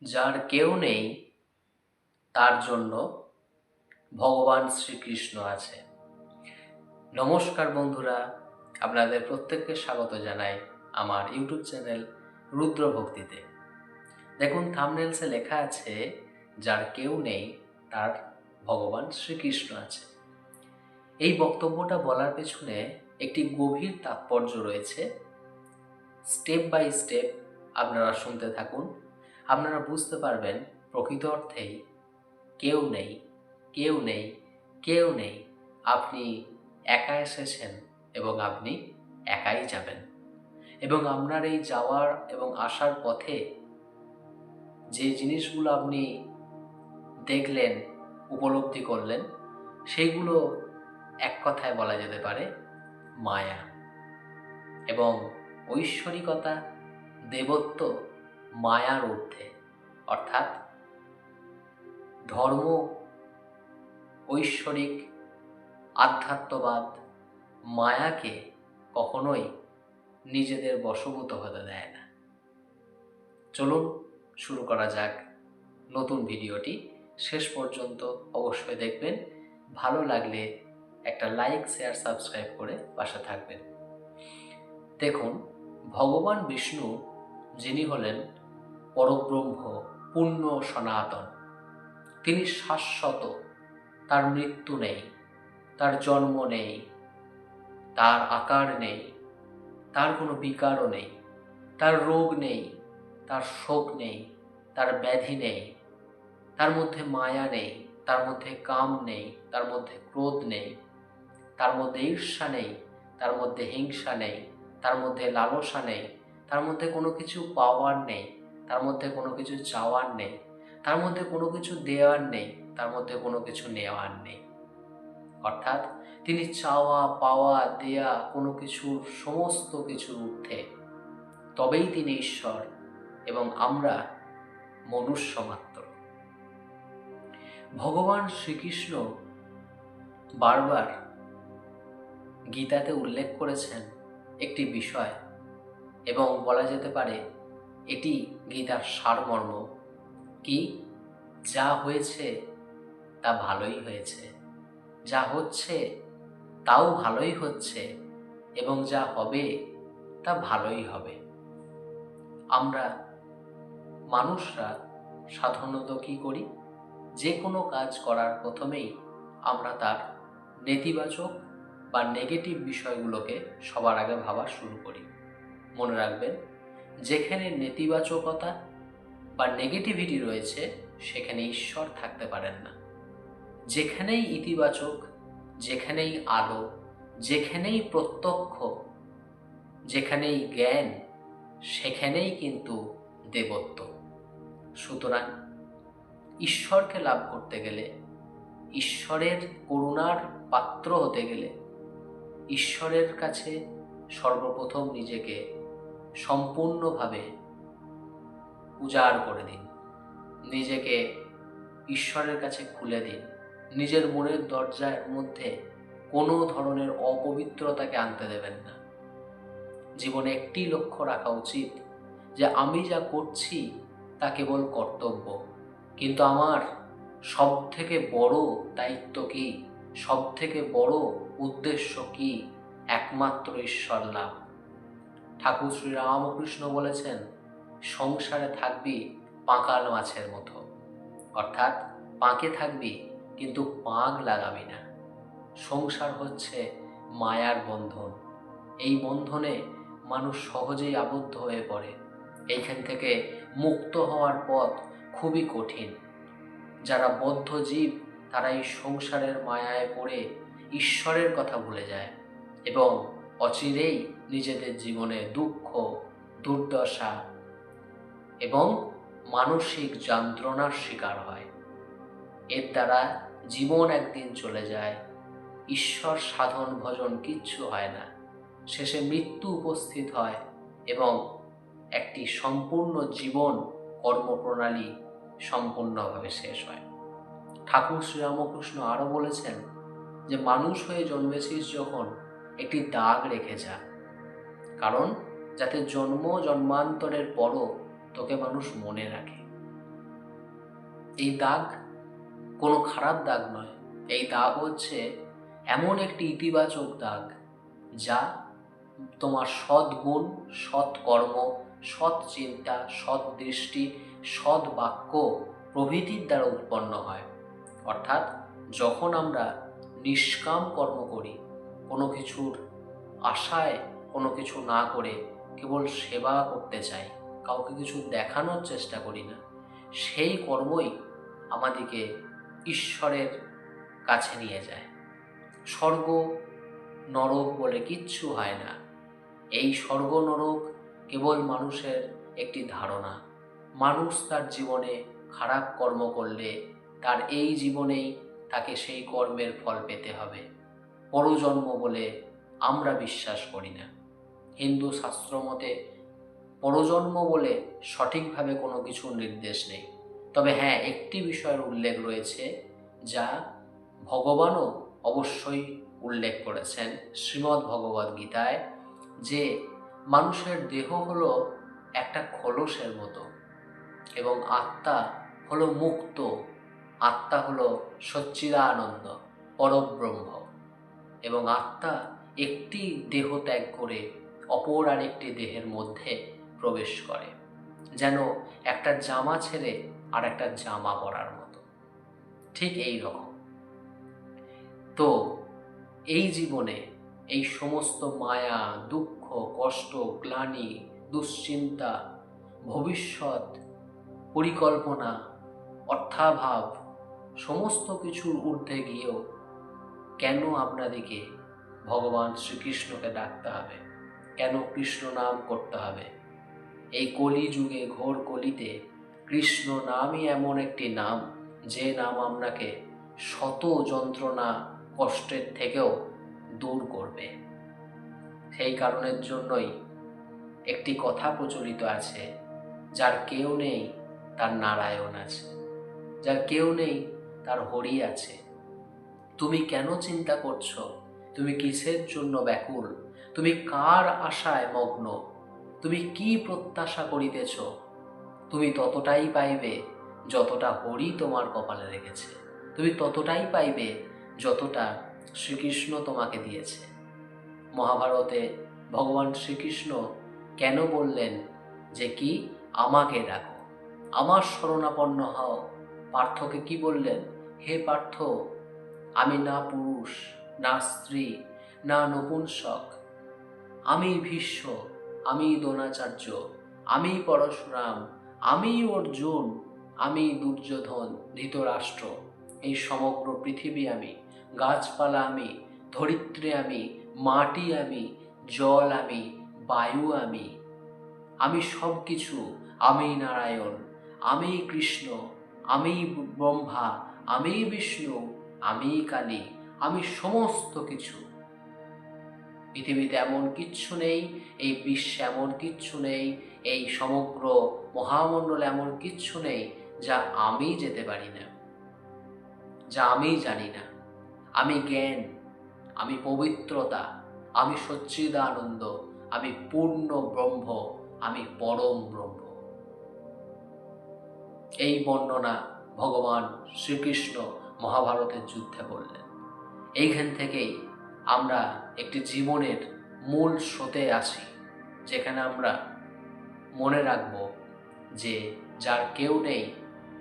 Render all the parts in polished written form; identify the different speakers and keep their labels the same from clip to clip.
Speaker 1: যার কেউ নেই তার জন্য ভগবান শ্রীকৃষ্ণ আছে। নমস্কার বন্ধুরা, আপনাদের প্রত্যেককে স্বাগত জানাই আমার ইউটিউব চ্যানেল রুদ্র ভক্তিতে। দেখুন, থাম্বনেলসে লেখা আছে যার কেউ নেই তার ভগবান শ্রীকৃষ্ণ আছে। এই বক্তব্যটা বলার পেছনে একটি গভীর তাৎপর্য রয়েছে। স্টেপ বাই স্টেপ আপনারা শুনতে থাকুন, আপনারা বুঝতে পারবেন প্রকৃত অর্থেই কেউ নেই, কেউ নেই, কেউ নেই। আপনি একা এসেছেন এবং আপনি একাই যাবেন। এবং আপনার এই যাওয়ার এবং আসার পথে যে জিনিসগুলো আপনি দেখলেন, উপলব্ধি করলেন, সেইগুলো এক কথায় বলা যেতে পারে মায়া। এবং ঐশ্বরিকতা, দেবত্ব মায়ার ঊর্ধ্বে। অর্থাৎ ধর্ম, ঐশ্বরিক, আধ্যাত্মবাদ মায়াকে কখনোই নিজেদের বশভূত হতে দেয় না। চলুন শুরু করা যাক নতুন ভিডিওটি। শেষ পর্যন্ত অবশ্যই দেখবেন। ভালো লাগলে একটা লাইক, শেয়ার, সাবস্ক্রাইব করে পাশে থাকবেন। দেখুন, ভগবান বিষ্ণু, যিনি হলেন পরব্রহ্ম, পূর্ণ সনাতন, তিনি শাশ্বত। তার মৃত্যু নেই, তার জন্ম নেই, তার আকার নেই, তার কোনো বিকারও নেই, তার রোগ নেই, তার শোক নেই, তার ব্যাধি নেই, তার মধ্যে মায়া নেই, তার মধ্যে কাম নেই, তার মধ্যে ক্রোধ নেই, তার মধ্যে ঈর্ষা নেই, তার মধ্যে হিংসা নেই, তার মধ্যে লালসা নেই, তার মধ্যে কোনো কিছু পাওয়ার নেই, তার মধ্যে কোনো কিছু চাওয়ার নেই, তার মধ্যে কোনো কিছু দেওয়ার নেই, তার মধ্যে কোনো কিছু নেওয়ার নেই। অর্থাৎ তিনি চাওয়া, পাওয়া, দেয়া কোনো কিছুর, সমস্ত কিছুর ঊর্ধ্বে। তবেই তিনি ঈশ্বর এবং আমরা মনুষ্য মাত্র। ভগবান শ্রীকৃষ্ণ বারবার গীতাতে উল্লেখ করেছেন একটি বিষয়, এবং বলা যেতে পারে এটি গীতার সারমর্ম। কি? যা হয়েছে তা ভালোই হয়েছে, যা হচ্ছে তাও ভালোই হচ্ছে, এবং যা হবে তা ভালোই হবে। আমরা মানুষরা সাধারণত কী করি? যে কোনো কাজ করার প্রথমেই আমরা তার নেতিবাচক বা নেগেটিভ বিষয়গুলোকে সবার আগে ভাবা শুরু করি। মনে রাখবেন, যেখানে নেতিবাচকতা বা নেগেটিভিটি রয়েছে সেখানে ঈশ্বর থাকতে পারেন না। যেখানেই ইতিবাচক, যেখানেই আলো, যেখানেই প্রত্যক্ষ, যেখানেই জ্ঞান, সেখানেই কিন্তু দেবত্ব। সুতরাং ঈশ্বরকে লাভ করতে গেলে, ঈশ্বরের করুণার পাত্র হতে গেলে, ঈশ্বরের কাছে সর্বপ্রথম নিজেকে সম্পূর্ণভাবে উজাড় করে দিন। নিজেকে ঈশ্বরের কাছে খুলে দিন। নিজের মনের দরজার মধ্যে কোনো ধরনের অপবিত্রতাকে আনতে দেবেন না। জীবনে একটি লক্ষ্য রাখা উচিত যে আমি যা করছি তা কেবল কর্তব্য, কিন্তু আমার সব থেকে বড় দায়িত্ব কি, সব থেকে বড় উদ্দেশ্য কি? একমাত্র ঈশ্বর লাভ। ঠাকুর শ্রী রামকৃষ্ণ বলেছেন, সংসারে থাকবি পাঁকাল মাছের মতো। অর্থাৎ পাঁকে থাকবি কিন্তু পাঁক লাগাবি না। সংসার হচ্ছে মায়ার বন্ধন। এই বন্ধনে মানুষ সহজেই আবদ্ধ হয়ে পড়ে। এইখান থেকে মুক্ত হওয়ার পথ খুবই কঠিন। যারা বদ্ধ জীব তারা এই সংসারের মায়ায় পড়ে ঈশ্বরের কথা ভুলে যায় এবং অচিরেই নিজেদের জীবনে দুঃখ, দুর্দশা এবং মানসিক যন্ত্রণার শিকার হয়। এর দ্বারা জীবন একদিন চলে যায়, ঈশ্বর সাধন ভজন কিচ্ছু হয় না। শেষে মৃত্যু উপস্থিত হয় এবং একটি সম্পূর্ণ জীবন কর্মপ্রণালী সম্পূর্ণভাবে শেষ হয়। ঠাকুর শ্রীরামকৃষ্ণ আরও বলেছেন যে মানুষ হয়ে জন্মেছিস যখন, একটি দাগ রেখে যা, কারণ যাতে জন্মান্তরের পরও তোকে মানুষ মনে রাখে। এই দাগ কোনো খারাপ দাগ নয়, এই দাগ হচ্ছে এমন একটি ইতিবাচক দাগ যা তোমার সৎ গুণ, সৎ কর্ম, সৎ চিন্তা, সৎ দৃষ্টি, সৎ বাক্য প্রভৃতির দ্বারা উৎপন্ন হয়। অর্থাৎ যখন আমরা নিষ্কাম কর্ম করি, কোনো কিছুর আশায় কোনো কিছু না করে কেবল সেবা করতে চাই, কাউকে কিছু দেখানোর চেষ্টা করি না, সেই কর্মই আমাদেরকে ঈশ্বরের কাছে নিয়ে যায়। স্বর্গ নরক বলে কিচ্ছু হয় না। এই স্বর্গ নরক কেবল মানুষের একটি ধারণা। মানুষ তার জীবনে খারাপ কর্ম করলে তার এই জীবনেই তাকে সেই কর্মের ফল পেতে হবে। পরজন্ম বলে আমরা বিশ্বাস করি না। হিন্দু শাস্ত্র মতে পরজন্ম বলে সঠিকভাবে কোনো কিছুর নির্দেশ নেই। তবে হ্যাঁ, একটি বিষয়ের উল্লেখ রয়েছে যা ভগবানও অবশ্যই উল্লেখ করেছেন শ্রীমদ্ ভগবদ্ গীতায়, যে মানুষের দেহ হলো একটা খোলসের মতো এবং আত্মা হলো মুক্ত, আত্মা হলো সচ্চিদানন্দ পরব্রহ্ম, এবং আত্মা একটি দেহ ত্যাগ করে অপর আরেকটি দেহের মধ্যে প্রবেশ করে, যেন একটা জামা ছেড়ে আর একটা জামা পরার মতো। ঠিক এই রকম। তো এই জীবনে এই সমস্ত মায়া, দুঃখ, কষ্ট, গ্লানি, দুশ্চিন্তা, ভবিষ্যৎ পরিকল্পনা, অর্থাভাব সমস্ত কিছুর ঊর্ধ্বে গিয়েও কেন আপনাদেরকে ভগবান শ্রীকৃষ্ণকে ডাকতে হবে? কেন কৃষ্ণ নাম করতে হবে? এই কলিযুগে, ঘোর কলিতে কৃষ্ণ নামই এমন একটি নাম, যে নাম আপনাকে শত যন্ত্রণা, কষ্টের থেকেও দূর করবে। সেই কারণের জন্যই একটি কথা প্রচলিত আছে, যার কেউ নেই তার নারায়ণ আছে, যার কেউ নেই তার হরি আছে। তুমি কেন চিন্তা করছো? তুমি কিসের জন্য ব্যাকুল? তুমি কার আশায় মগ্ন? তুমি কি প্রত্যাশা করিতেছ? তুমি ততটাই পাইবে যতটা হরি তোমার কপালে রেখেছে। তুমি ততটাই পাইবে যতটা শ্রীকৃষ্ণ তোমাকে দিয়েছে। মহাভারতে ভগবান শ্রীকৃষ্ণ কেন বললেন যে কি আমাকে ডাকো, আমার শরণাপন্ন হও? পার্থকে কি বললেন? হে পার্থ, আমি না পুরুষ, না স্ত্রী, না নপুংসক, আমি ভীষ্ম, আমি দ্রোণাচার্য, আমি পরশুরাম, আমি অর্জুন, আমি দুর্যোধন, ধৃতরাষ্ট্র, এই সমগ্র পৃথিবী আমি, গাছপালা আমি, ধরিত্রী আমি, মাটি আমি, জল আমি, বায়ু আমি, আমি সব কিছু, আমি নারায়ণ, আমি কৃষ্ণ, আমি ব্রহ্মা, আমি বিষ্ণু, আমি কালী, আমি সমস্ত কিছু। পৃথিবীতে এমন কিচ্ছু নেই, এই বিশ্বে এমন কিচ্ছু নেই, এই সমগ্র মহামণ্ডলে এমন কিচ্ছু নেই যা আমি যেতে পারি না, যা আমি জানি না। আমি জ্ঞান, আমি পবিত্রতা, আমি সচ্চিদানন্দ, আমি পূর্ণ ব্রহ্ম, আমি পরম ব্রহ্ম। এই বর্ণনা ভগবান শ্রীকৃষ্ণ মহাভারতের যুদ্ধে বললেন। এইখান থেকেই আমরা একটি জীবনের মূল স্রোতে আছি, যেখানে আমরা মনে রাখব যে যার কেউ নেই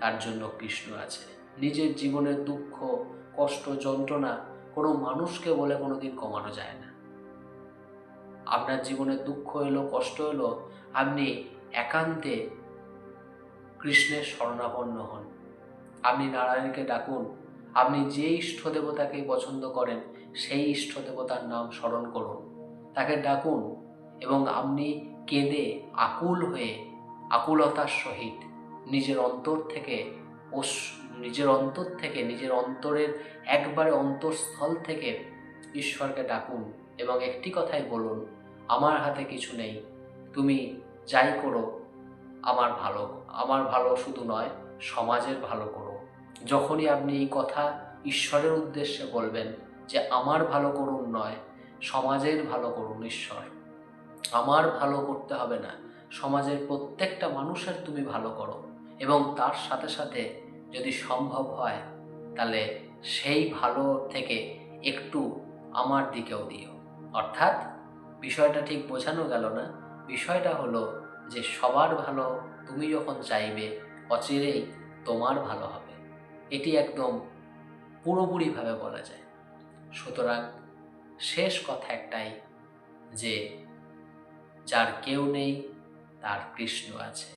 Speaker 1: তার জন্য কৃষ্ণ আছে। নিজের জীবনের দুঃখ, কষ্ট, যন্ত্রণা কোনো মানুষকে বলে কোনোদিন কমানো যায় না। আপনার জীবনে দুঃখ এলো, কষ্ট এলো, আপনি একান্তে কৃষ্ণের শরণাপন্ন হন, আপনি নারায়ণকে ডাকুন, আপনি যে ইষ্ট দেবতাকে পছন্দ করেন সেই ইষ্ট দেবতার নাম স্মরণ করুন, তাকে ডাকুন, এবং আপনি কেঁদে আকুল হয়ে, আকুলতার সহিত নিজের অন্তর থেকে নিজের অন্তরের একবারে অন্তঃস্থল থেকে ঈশ্বরকে ডাকুন এবং একটি কথাই বলুন, আমার হাতে কিছু নেই, তুমি যাই করো আমার ভালো শুধু নয়, সমাজের ভালো করো। যখনই আপনি এই কথা ঈশ্বরের উদ্দেশ্যে বলবেন যে আমার ভালো করুন নয়, সমাজের ভালো করুন ঈশ্বর, আমার ভালো করতে হবে না, সমাজের প্রত্যেকটা মানুষের তুমি ভালো করো, এবং তার সাথে সাথে যদি সম্ভব হয় তাহলে সেই ভালো থেকে একটু আমার দিকেও দিও। অর্থাৎ বিষয়টা ঠিক বোঝানো গেল না, বিষয়টা হলো যে সবার ভালো তুমি যখন চাইবে অচিরেই তোমার ভালো হবে, এটি একদম পুরোপুরিভাবে বলা যায়। সুতরাং শেষ কথা একটাই, যে যার কেউ নেই তার কৃষ্ণ আছে।